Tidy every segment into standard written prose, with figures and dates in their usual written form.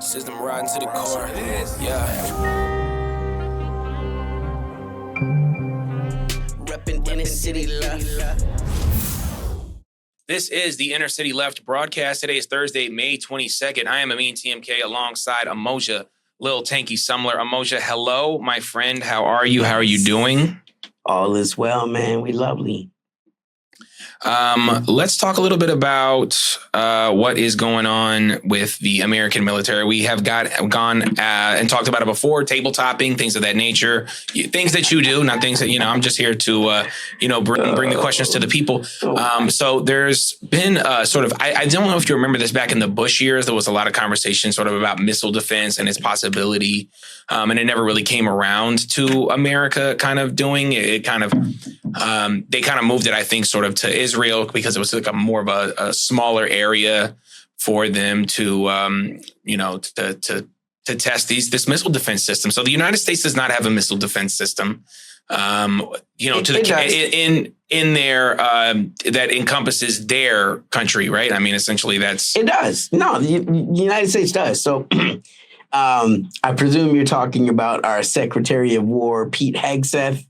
System riding to the core. Yeah. Reppin' Inner City Left. This is the Inner City Left broadcast. Today is Thursday, May 22nd. I am Amin TMK alongside Emoja, Lil Tanky Sumler. Emoja, hello, my friend. How are you? How are you doing? All is well, man. We lovely. Let's talk a little bit about what is going on with the American military. We have gone and talked about it before, table topping, things of that nature, things that you do, not things that, I'm just here to, bring the questions to the people. So there's been I don't know if you remember this back in the Bush years, there was a lot of conversation sort of about missile defense and its possibility. And it never really came around to America kind of doing it. They kind of moved it, I think, sort of to Israel because it was like more of a smaller area for them to test this missile defense system. So the United States does not have a missile defense system, in there that encompasses their country, right? I mean, essentially, it does. No, the United States does. So. I presume you're talking about our Secretary of War, Pete Hegseth,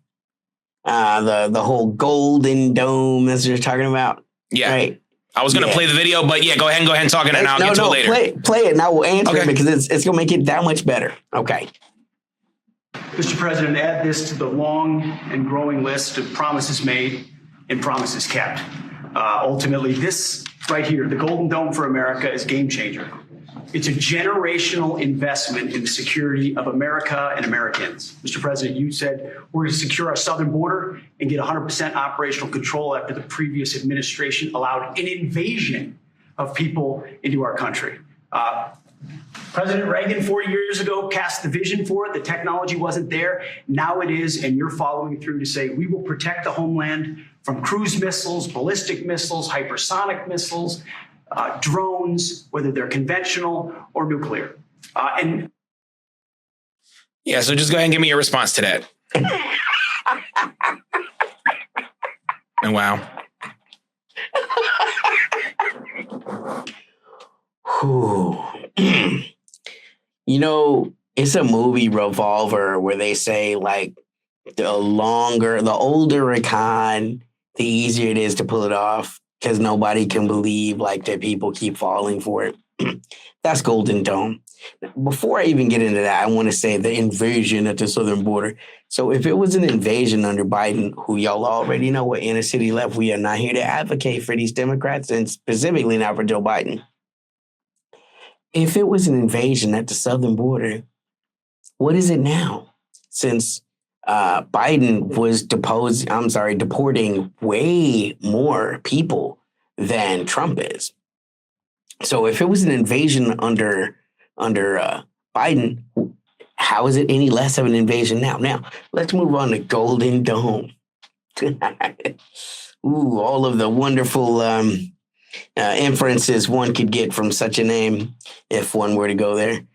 the whole Golden Dome that you're talking about. Yeah. Right. I was going to play the video, but yeah, go ahead and talk it, and I'll get to it later. Play it, and I will answer it because it's going to make it that much better. Okay. Mr. President, add this to the long and growing list of promises made and promises kept. Ultimately, this right here, the Golden Dome for America, is game changer. It's a generational investment in the security of America and Americans. Mr. President, you said we're going to secure our southern border and get 100% operational control after the previous administration allowed an invasion of people into our country. President Reagan 40 years ago cast the vision for it. The technology wasn't there. Now it is, and you're following through to say we will protect the homeland from cruise missiles, ballistic missiles, hypersonic missiles, drones, whether they're conventional or nuclear. So just go ahead and give me your response to that. And wow. It's a movie Revolver where they say like the older a con, the easier it is to pull it off. Because nobody can believe like that people keep falling for it. That's Golden Dome. Before I even get into that, I want to say the invasion at the southern border. So if it was an invasion under Biden, who y'all already know what Inner City Left, we are not here to advocate for these Democrats and specifically not for Joe Biden. If it was an invasion at the southern border, what is it now? Since Biden was deporting way more people than Trump is. So if it was an invasion under Biden, how is it any less of an invasion now? Now, let's move on to Golden Dome. All of the wonderful inferences one could get from such a name if one were to go there.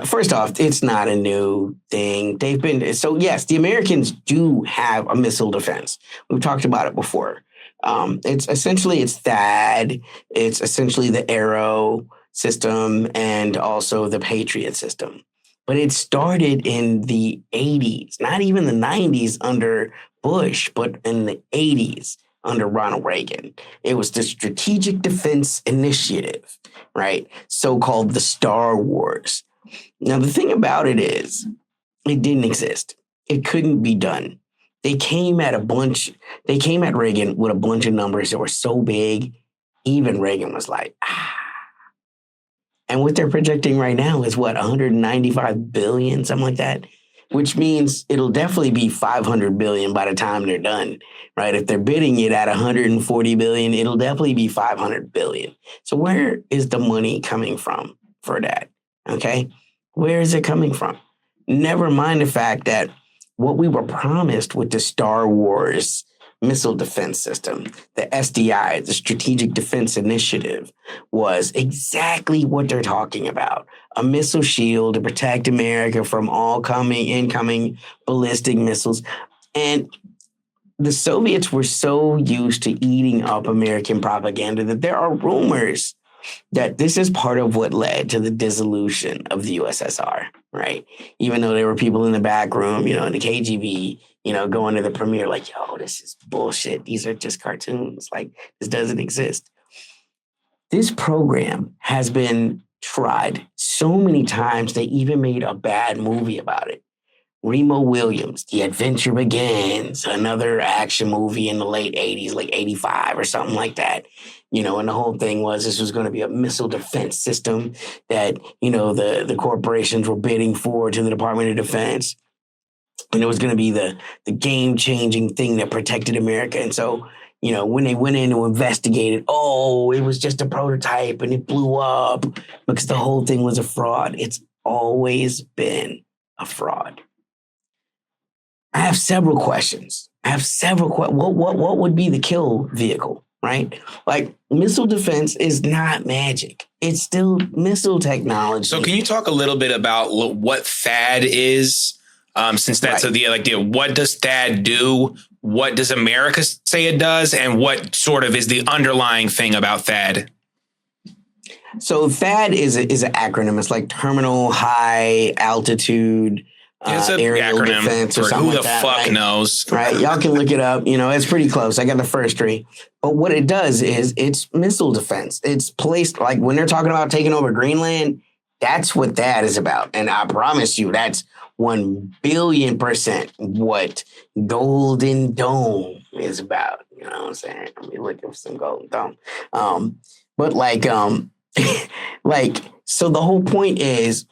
First off, it's not a new thing. Yes, the Americans do have a missile defense. We've talked about it before. It's THAAD. It's essentially the Arrow system and also the Patriot system. But it started in the 80s, not even the 90s under Bush, but in the 80s under Ronald Reagan. It was the Strategic Defense Initiative, right? So-called the Star Wars. Now, the thing about it is, it didn't exist. It couldn't be done. They came at Reagan with a bunch of numbers that were so big, even Reagan was like, And what they're projecting right now is 195 billion, something like that, which means it'll definitely be 500 billion by the time they're done, right? If they're bidding it at 140 billion, it'll definitely be 500 billion. So where is the money coming from for that? Okay, where is it coming from? Never mind the fact that what we were promised with the Star Wars missile defense system, the SDI, the Strategic Defense Initiative, was exactly what they're talking about. A missile shield to protect America from all incoming ballistic missiles. And the Soviets were so used to eating up American propaganda that there are rumors that this is part of what led to the dissolution of the USSR, right? Even though there were people in the back room, in the KGB, going to the premiere like, yo, this is bullshit. These are just cartoons. Like, this doesn't exist. This program has been tried so many times they even made a bad movie about it. Remo Williams, The Adventure Begins, another action movie in the late 80s, like 85 or something like that. And the whole thing was this was going to be a missile defense system that, the corporations were bidding for to the Department of Defense. And it was going to be the game-changing thing that protected America. And so, when they went in to investigate it, it was just a prototype and it blew up because the whole thing was a fraud. It's always been a fraud. I have several questions. What would be the kill vehicle, right? Like, missile defense is not magic. It's still missile technology. So can you talk a little bit about what THAAD is? Since that's the idea, what does THAAD do? What does America say it does? And what sort of is the underlying thing about THAAD? So THAAD is an acronym. It's like Terminal High Altitude It's an Aerial acronym Defense or for something who like the that, fuck right? knows. Right. Y'all can look it up. It's pretty close. I got the first three. But what it does is it's missile defense. It's placed like when they're talking about taking over Greenland, that's what that is about. And I promise you, that's 1,000,000,000% what Golden Dome is about. You know what I'm saying? Let me look up some Golden Dome. But so the whole point is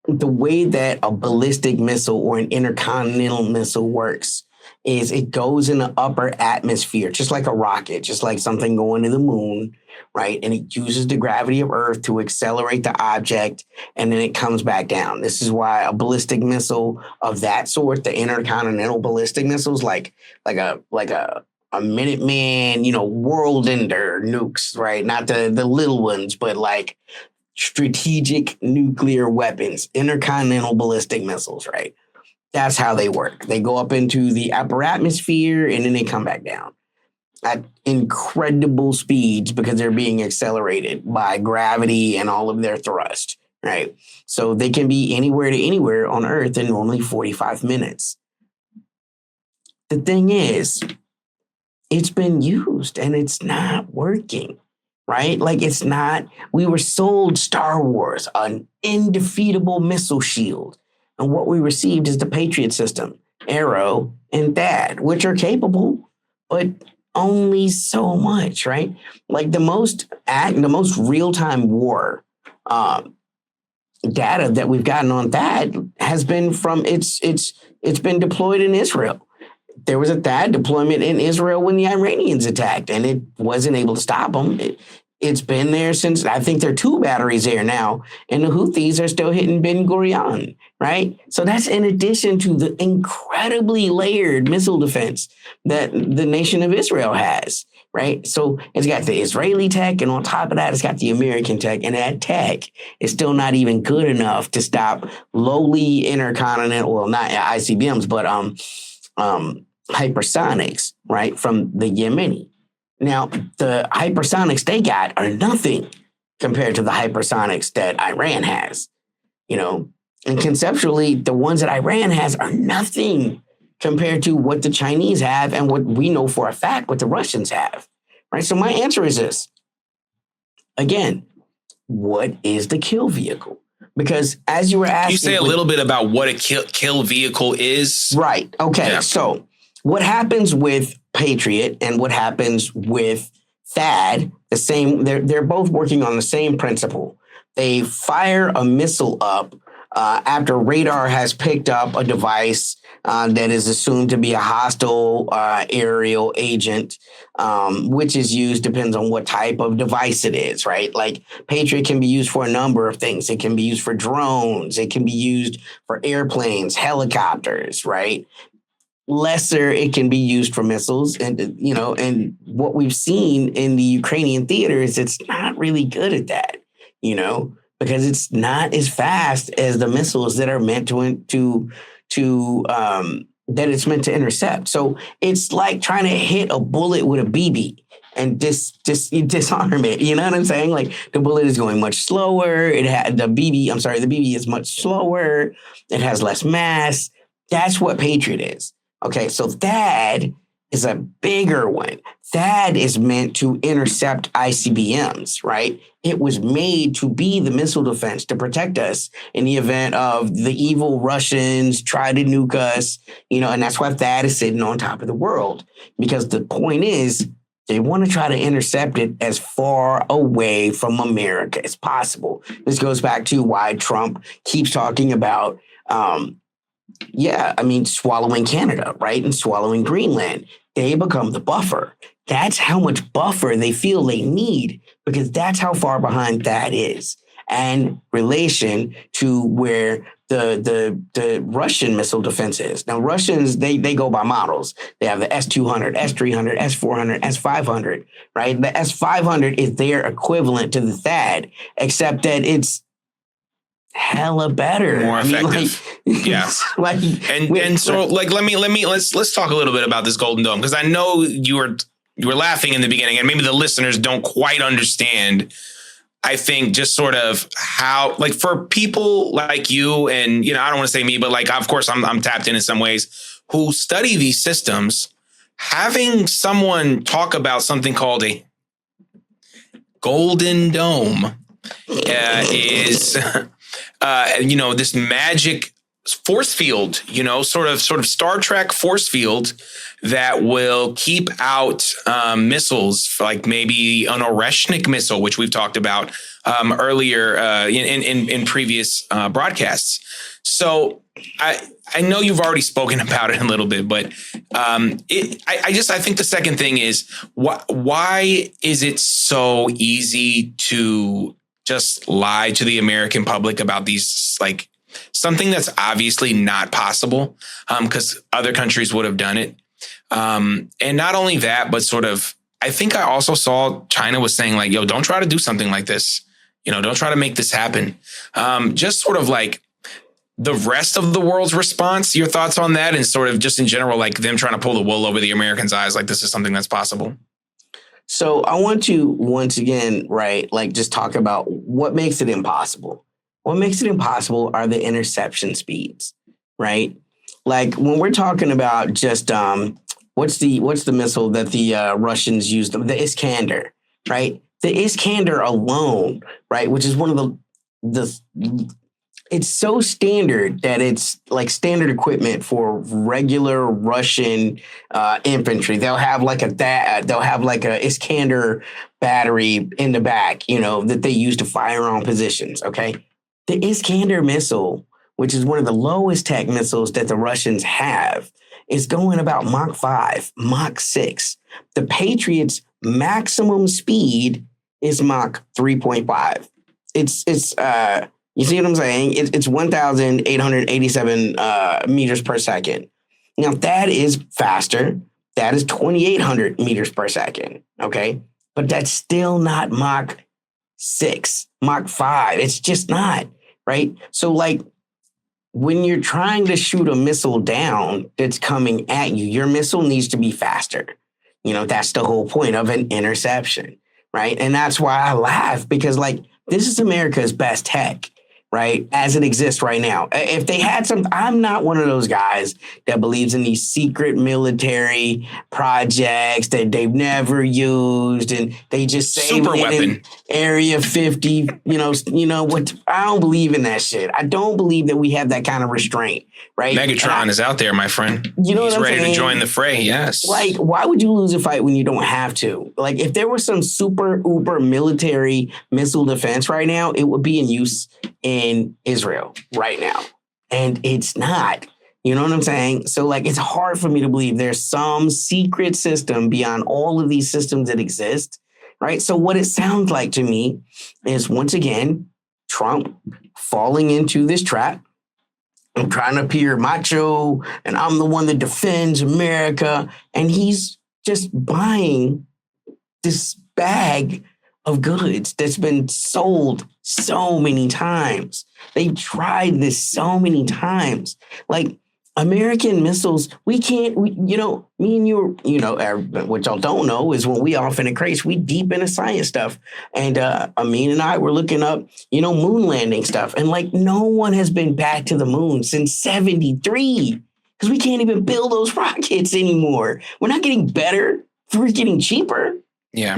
the way that a ballistic missile or an intercontinental missile works is it goes in the upper atmosphere, just like a rocket, just like something going to the moon, right? And it uses the gravity of Earth to accelerate the object, and then it comes back down. This is why a ballistic missile of that sort, the intercontinental ballistic missiles, like a Minuteman, world ender nukes, right? Not the little ones, but like strategic nuclear weapons, intercontinental ballistic missiles, right? That's how they work. They go up into the upper atmosphere and then they come back down at incredible speeds because they're being accelerated by gravity and all of their thrust, right? So they can be anywhere to anywhere on Earth in normally 45 minutes. The thing is, it's been used and it's not working, right? Like we were sold Star Wars, an indefeatable missile shield. And what we received is the Patriot system, Arrow and THAAD, which are capable, but only so much, right? Like the most real-time war data that we've gotten on THAAD has been from it's been deployed in Israel. There was a THAAD deployment in Israel when the Iranians attacked, and it wasn't able to stop them. It's been there since, I think there are 2 batteries there now, and the Houthis are still hitting Ben Gurion, right? So that's in addition to the incredibly layered missile defense that the nation of Israel has, right? So it's got the Israeli tech, and on top of that, it's got the American tech, and that tech is still not even good enough to stop lowly intercontinental, well, not ICBMs, but hypersonics, right, from the Yemeni. Now, the hypersonics they got are nothing compared to the hypersonics that Iran has, and conceptually, the ones that Iran has are nothing compared to what the Chinese have and what we know for a fact what the Russians have, right? So my answer is this. Again, what is the kill vehicle? Because as you were asking... Can you say a little bit about what a kill vehicle is? Right. Okay. Yeah. So what happens with Patriot and what happens with THAAD, they're both working on the same principle. They fire a missile up after radar has picked up a device that is assumed to be a hostile aerial agent, which is used, depends on what type of device it is, right? Like Patriot can be used for a number of things. It can be used for drones. It can be used for airplanes, helicopters, right? Lesser, it can be used for missiles. And what we've seen in the Ukrainian theater is it's not really good at that, because it's not as fast as the missiles that are meant that it's meant to intercept. So it's like trying to hit a bullet with a BB and disarm it. You know what I'm saying? Like the bullet is going much slower. It had the BB is much slower. It has less mass. That's what Patriot is. Okay, so THAAD is a bigger one. THAAD is meant to intercept ICBMs, right? It was made to be the missile defense to protect us in the event of the evil Russians try to nuke us, and that's why THAAD is sitting on top of the world. Because the point is, they want to try to intercept it as far away from America as possible. This goes back to why Trump keeps talking about swallowing Canada, right? And swallowing Greenland. They become the buffer. That's how much buffer they feel they need, because that's how far behind that is. And relation to where the Russian missile defense is. Now, Russians, they go by models. They have the S-200, S-300, S-400, S-500, right? The S-500 is their equivalent to the THAAD, except that it's hella better, more effective. Let's talk a little bit about this Golden Dome, because I know you were laughing in the beginning, and maybe the listeners don't quite understand. I think just sort of how, like, for people like you and I don't want to say me, but like, of course I'm tapped in some ways, who study these systems, having someone talk about something called a Golden Dome is this magic force field, sort of Star Trek force field that will keep out missiles, like maybe an Oreshnik missile, which we've talked about earlier in previous broadcasts. So I know you've already spoken about it a little bit, but I think the second thing is, why is it so easy to just lie to the American public about these, like, something that's obviously not possible, because other countries would have done it. And not only that, but sort of, I think I also saw China was saying, like, yo, don't try to do something like this. Don't try to make this happen. Just sort of like the rest of the world's response, your thoughts on that, and sort of just in general, like them trying to pull the wool over the Americans' eyes, like this is something that's possible. So I want to once again, right, like just talk about what makes it impossible. What makes it impossible are the interception speeds, right? Like when we're talking about just what's the missile that the Russians used, the Iskander, right? The Iskander alone, right, which is one of the it's so standard that it's like standard equipment for regular Russian infantry. They'll have like a Iskander battery in the back, that they use to fire on positions. Okay, the Iskander missile, which is one of the lowest tech missiles that the Russians have, is going about Mach 5, Mach 6. The Patriot's maximum speed is Mach 3.5. It's you see what I'm saying? It's 1,887 meters per second. Now, that is faster. That is 2,800 meters per second, okay? But that's still not Mach 6, Mach 5. It's just not, right? So, like, when you're trying to shoot a missile down that's coming at you, your missile needs to be faster. That's the whole point of an interception, right? And that's why I laugh, because, like, this is America's best tech, right, as it exists right now. If they had I'm not one of those guys that believes in these secret military projects that they've never used, and they just say super weapon Area 50. What? I don't believe in that shit. I don't believe that we have that kind of restraint, right? Megatron is out there, my friend. He's ready saying? To join the fray. Yes. Like, why would you lose a fight when you don't have to? Like, if there was some super uber military missile defense right now, it would be in use in Israel right now. And it's not. You know what I'm saying? So, like, it's hard for me to believe there's some secret system beyond all of these systems that exist, right? So what it sounds like to me is, once again, Trump falling into this trap. I'm trying to appear macho, and I'm the one that defends America. And he's just buying this bag of goods that's been sold so many times. They've tried this so many times. Like, American missiles, me and you, what y'all don't know is when we off in a craze, we deep into science stuff. And Amin and I were looking up, moon landing stuff. And like no one has been back to the moon since 73 because we can't even build those rockets anymore. We're not getting better. We're getting cheaper. Yeah.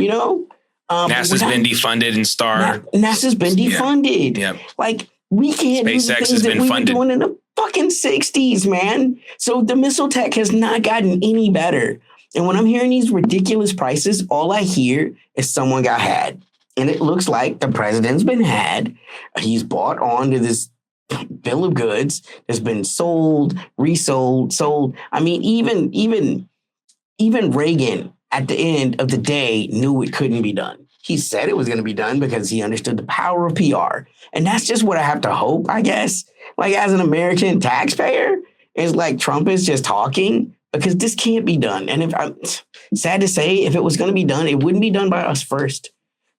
NASA's been defunded and NASA's been defunded. Yeah. Like we can't do the SpaceX things has that been we funded. were doing in the fucking 60s, man. So the missile tech has not gotten any better. And when I'm hearing these ridiculous prices, all I hear is someone got had. And it looks like the president's been had. He's bought on to this bill of goods that's been sold, resold, sold. I mean, even Reagan at the end of the day knew it couldn't be done. He said it was going to be done because he understood the power of PR. And that's just what I have to hope, I guess. Like as an American taxpayer, it's like Trump is just talking because this can't be done. And if I'm sad to say, if it was going to be done, it wouldn't be done by us first.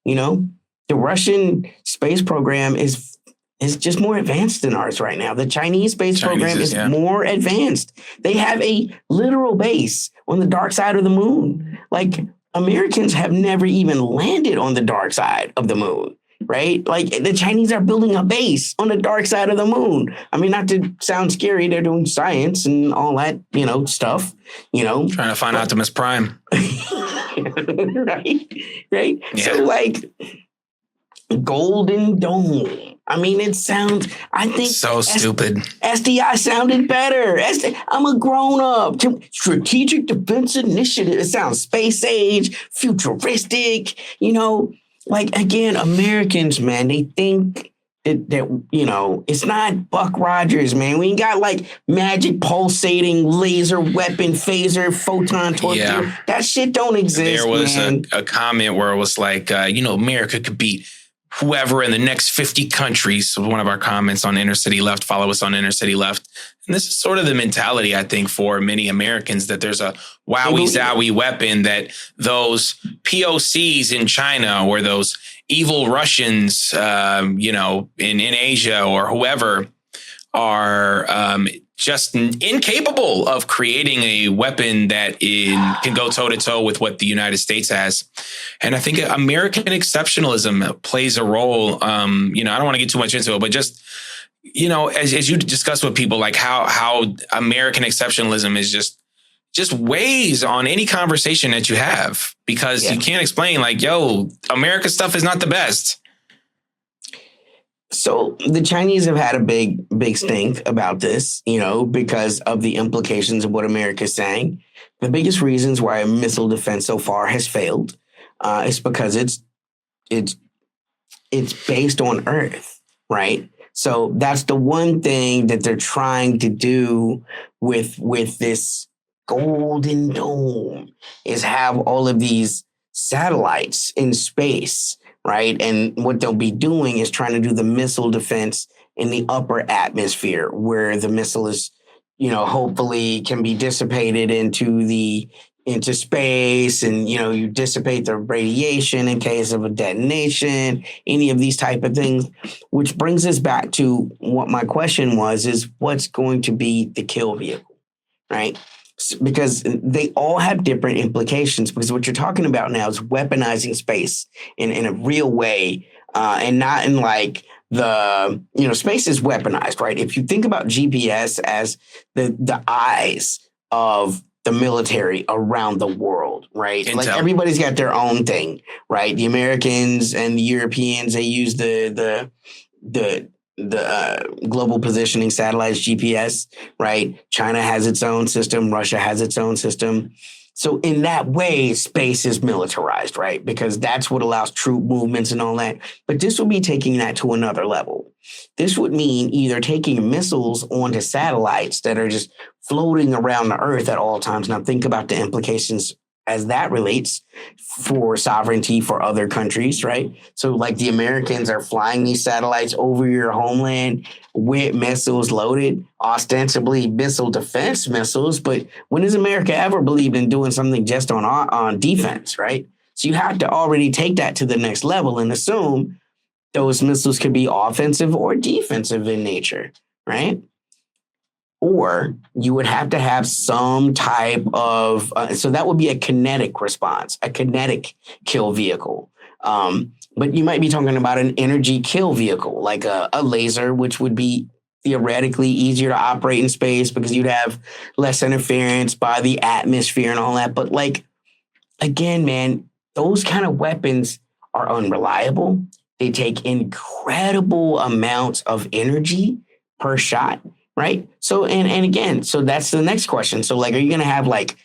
The Russian space program is just more advanced than ours right now. The Chinese space program is more advanced. They have a literal base on the dark side of the moon. Like Americans have never even landed on the dark side of the moon, right? Like the Chinese are building a base on the dark side of the moon. I mean, not to sound scary, they're doing science and all that, stuff, Trying to find Optimus Prime. right? Yeah. So like Golden Dome. I mean, I think So stupid. SDI sounded better. I'm a grown up. Strategic Defense Initiative. It sounds space age, futuristic, like again, Americans, man, they think that it's not Buck Rogers, man. We ain't got like magic pulsating laser weapon, phaser, photon torpedo. Yeah. That shit don't exist. There was man. a comment where it was like, America could beat whoever in the next 50 countries. So one of our comments on Inner City Left, follow us on Inner City Left. And this is sort of the mentality, I think, for many Americans, that there's a wowie zowie weapon that those POCs in China or those evil Russians, in Asia or whoever are just incapable of creating a weapon that can go toe to toe with what the United States has. And I think American exceptionalism plays a role. I don't want to get too much into it, but just, as you discuss with people, like how American exceptionalism is just weighs on any conversation that you have, because you can't explain like, America's stuff is not the best. So the Chinese have had a big stink about this, because of the implications of what America's saying. The biggest reasons why missile defense so far has failed is because it's based on Earth, right? So that's the one thing that they're trying to do with this Golden Dome, is have all of these satellites in space. Right. And what they'll be doing is trying to do the missile defense in the upper atmosphere, where the missile is, hopefully can be dissipated into space, and, you dissipate the radiation in case of a detonation, any of these type of things, which brings us back to what my question was, is what's going to be the kill vehicle, right? Because they all have different implications, because what you're talking about now is weaponizing space in a real way, and not in like space is weaponized, right? If you think about GPS as the eyes of the military around the world, right? Intel. Like everybody's got their own thing, right? The Americans and the Europeans, they use the global positioning satellites, GPS, right? China has its own system. Russia has its own system. So in that way, space is militarized, right? Because that's what allows troop movements and all that. But this would be taking that to another level. This would mean either taking missiles onto satellites that are just floating around the Earth at all times. Now think about the implications as that relates for sovereignty for other countries, right? So like the Americans are flying these satellites over your homeland with missiles loaded, ostensibly missile defense missiles. But when has America ever believed in doing something just on defense, right? So you have to already take that to the next level and assume those missiles could be offensive or defensive in nature, right? or you would have to have some type of, so that would be a kinetic response, a kinetic kill vehicle. But you might be talking about an energy kill vehicle, like a laser, which would be theoretically easier to operate in space because you'd have less interference by the atmosphere and all that. But like, again, man, those kind of weapons are unreliable. They take incredible amounts of energy per shot, right? So, and again, so that's the next question. So like, are you going to have like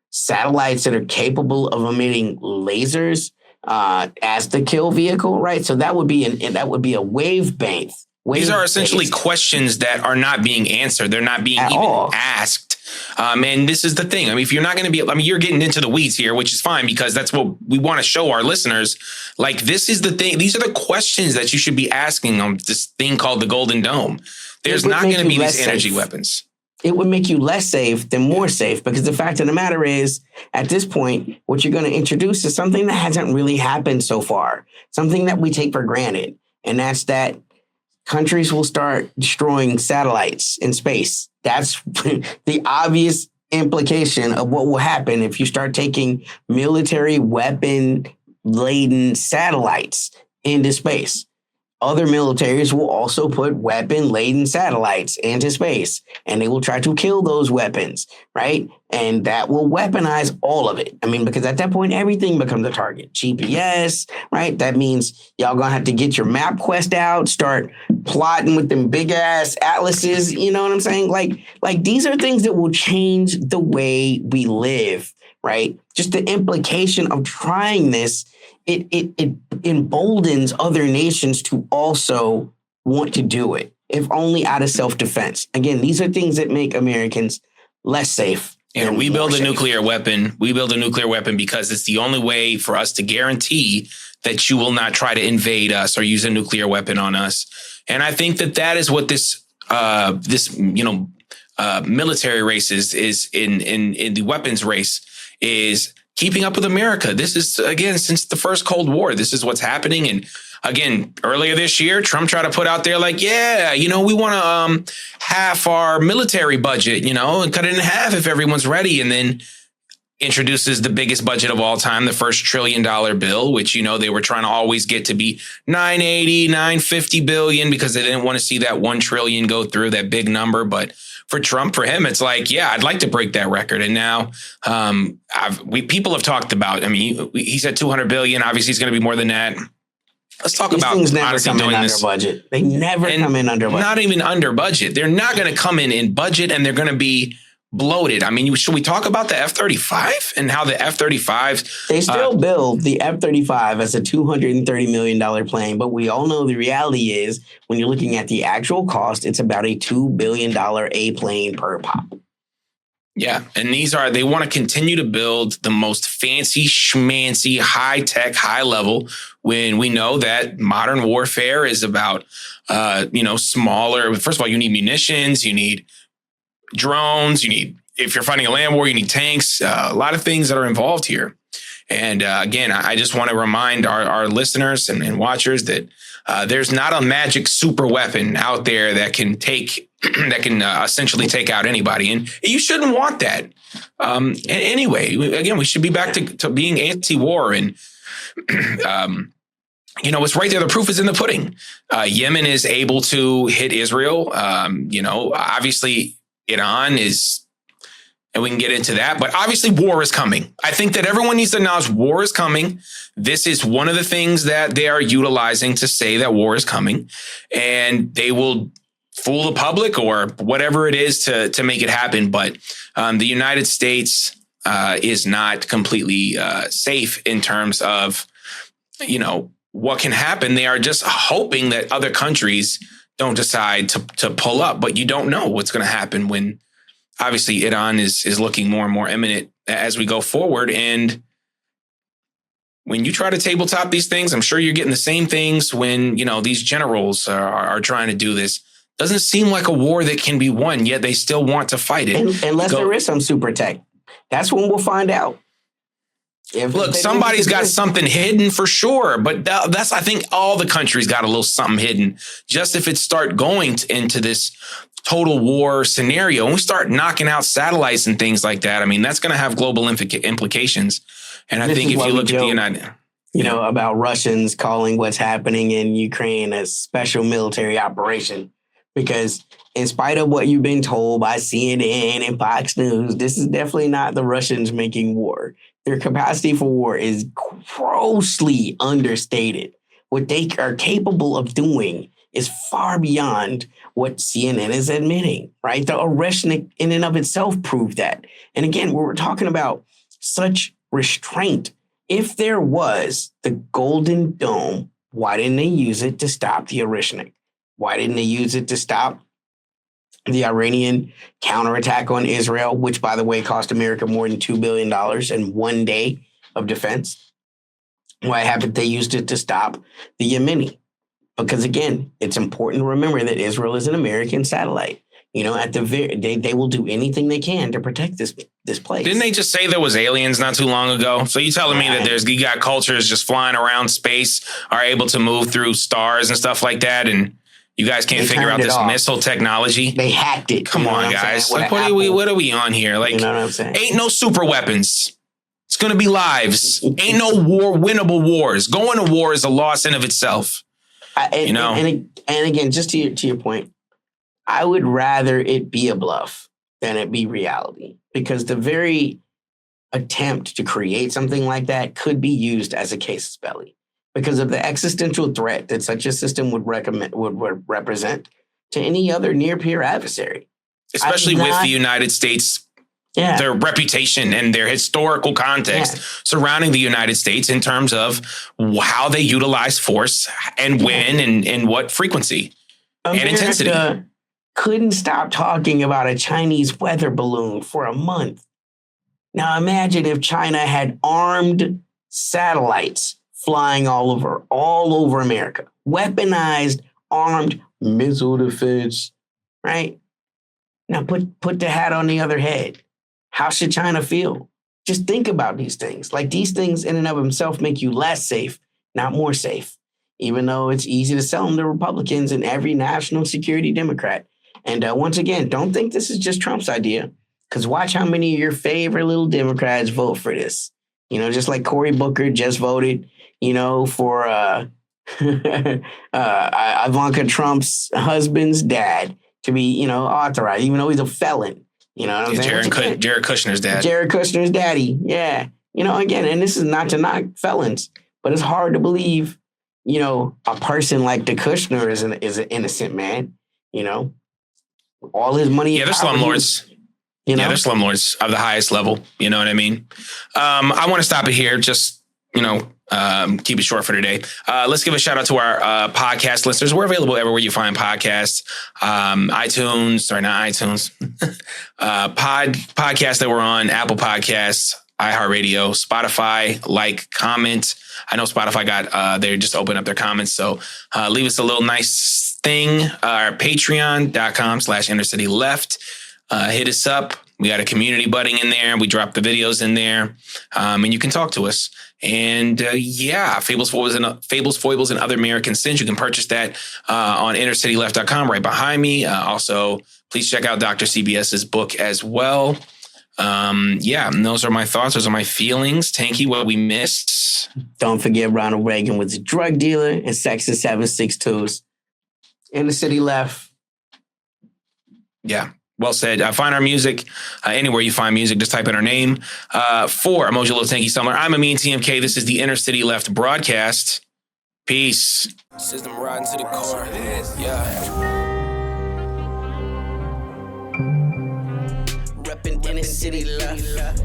satellites that are capable of emitting lasers as the kill vehicle, right? So that would be a wave-based. These are essentially questions that are not being answered. They're not being even asked. And this is the thing. I mean, if you're not going to be, I mean, you're getting into the weeds here, which is fine because that's what we want to show our listeners. Like, this is the thing. These are the questions that you should be asking on this thing called the Golden Dome. There's not going to be these energy weapons. It would make you less safe than more safe, because the fact of the matter is, at this point, what you're going to introduce is something that hasn't really happened so far, something that we take for granted. And that's that countries will start destroying satellites in space. That's the obvious implication of what will happen if you start taking military weapon-laden satellites into space. Other militaries will also put weapon-laden satellites into space, and they will try to kill those weapons, right? And that will weaponize all of it. I mean, because at that point, everything becomes a target. GPS, right? That means y'all gonna have to get your MapQuest out, start plotting with them big-ass atlases, you know what I'm saying? Like these are things that will change the way we live, right? Just the implication of trying this, it emboldens other nations to also want to do it, if only out of self-defense. Again, these are things that make Americans less safe. And we build a nuclear weapon. We build a nuclear weapon because it's the only way for us to guarantee that you will not try to invade us or use a nuclear weapon on us. And I think that is what this military race is in the weapons race is keeping up with America. This is, again, since the first Cold War, this is what's happening. And again, earlier this year, Trump tried to put out there like, yeah, we want to half our military budget, and cut it in half if everyone's ready. And then introduces the biggest budget of all time, the first $1 trillion bill, which, they were trying to always get to be 980, 950 billion because they didn't want to see that 1 trillion go through, that big number. But for Trump, for him, it's like, yeah, I'd like to break that record. And now people have talked about, I mean, he said 200 billion. Obviously, it's going to be more than that. Let's talk These about things never honestly come doing in this. under budget. They never come in under budget. Not even under budget. They're not going to come in budget, and they're going to be bloated. I mean, should we talk about the F-35 and how the F-35? They still build the F-35 as a $230 million plane, but we all know the reality is when you're looking at the actual cost, it's about a $2 billion A plane per pop. Yeah. And they want to continue to build the most fancy, schmancy, high tech, high level when we know that modern warfare is about, smaller. First of all, you need munitions, you need drones, if you're fighting a land war, you need tanks, a lot of things that are involved here. And again, I just want to remind our listeners and watchers that there's not a magic super weapon out there that can essentially take out anybody. And you shouldn't want that. Anyway, again, we should be back to being anti-war. And, it's right there. The proof is in the pudding. Yemen is able to hit Israel. Obviously, Iran is, and we can get into that, but obviously war is coming. I think that everyone needs to acknowledge war is coming. This is one of the things that they are utilizing to say that war is coming, and they will fool the public or whatever it is to make it happen. But the United States is not completely safe in terms of, what can happen. They are just hoping that other countries don't decide to pull up, but you don't know what's going to happen when obviously Iran is looking more and more imminent as we go forward. And when you try to tabletop these things, I'm sure you're getting the same things when, these generals are trying to do this. Doesn't seem like a war that can be won, yet they still want to fight it. Unless there is some super tech. That's when we'll find out. Look, somebody's got something hidden for sure, but I think all the countries got a little something hidden. Just if it start going into this total war scenario, and we start knocking out satellites and things like that, I mean, that's going to have global implications. And I think if you look at the United... about Russians calling what's happening in Ukraine a special military operation, because in spite of what you've been told by CNN and Fox News, this is definitely not the Russians making war. Their capacity for war is grossly understated. What they are capable of doing is far beyond what CNN is admitting, right? The Oreshnik in and of itself proved that. And again, we're talking about such restraint. If there was the Golden Dome, why didn't they use it to stop the Oreshnik? Why didn't they use it to stop the Iranian counterattack on Israel, which, by the way, cost America more than $2 billion in one day of defense? Why haven't they used it to stop the Yemeni? Because, again, it's important to remember that Israel is an American satellite. At the they will do anything they can to protect this place. Didn't they just say there was aliens not too long ago? So you telling me that you got cultures just flying around space, are able to move through stars and stuff like that, and you guys can't figure out this missile technology? They hacked it. Come on, guys. Like, what are we on here? Like, you know what I'm saying? Ain't no super weapons. It's going to be lives. Ain't no winnable wars. Going to war is a loss in of itself. And again, just to your point, I would rather it be a bluff than it be reality, because the very attempt to create something like that could be used as a casus belli because of the existential threat that such a system would represent to any other near-peer adversary. Especially with the United States, their reputation and their historical context surrounding the United States in terms of how they utilize force and when and what frequency and intensity. Couldn't stop talking about a Chinese weather balloon for a month. Now imagine if China had armed satellites flying all over America, weaponized, armed missile defense, right? Now put the hat on the other head. How should China feel? Just think about these things. Like, these things in and of themselves make you less safe, not more safe, even though it's easy to sell them to Republicans and every national security Democrat. And once again, don't think this is just Trump's idea, because watch how many of your favorite little Democrats vote for this. Just like Cory Booker just voted, for Ivanka Trump's husband's dad to be, authorized, even though he's a felon. You know what I'm saying? Jared Kushner's dad. Jared Kushner's daddy. Yeah. Again, and this is not to knock felons, but it's hard to believe, a person like the Kushner is an innocent man, all his money. Yeah, they're slumlords. Yeah, they're slumlords of the highest level. You know what I mean? I want to stop it here. Just, keep it short for today. Let's give a shout out to our podcast listeners. We're available everywhere you find podcasts. iTunes, or not iTunes. Podcasts that we're on, Apple Podcasts, iHeartRadio, Spotify, comment. I know Spotify got, they just opened up their comments. So leave us a little nice thing. Our patreon.com/InnerCityLeft. Hit us up. We got a community button in there. We drop the videos in there, and you can talk to us. And Fables, Foibles, and Other American Sins. You can purchase that on InnerCityLeft.com right behind me. Also, please check out Dr. CBS's book as well. And those are my thoughts. Those are my feelings. Tanky, what we missed. Don't forget Ronald Reagan was a drug dealer and Section 762s. Inner City Left. Yeah. Well said. Find our music anywhere you find music. Just type in our name. For Emoji Little Tanky Summer, I'm Amin TMK. This is the Inner City Left broadcast. Peace. System riding to the core. Yeah. Reppin' Inner City Left.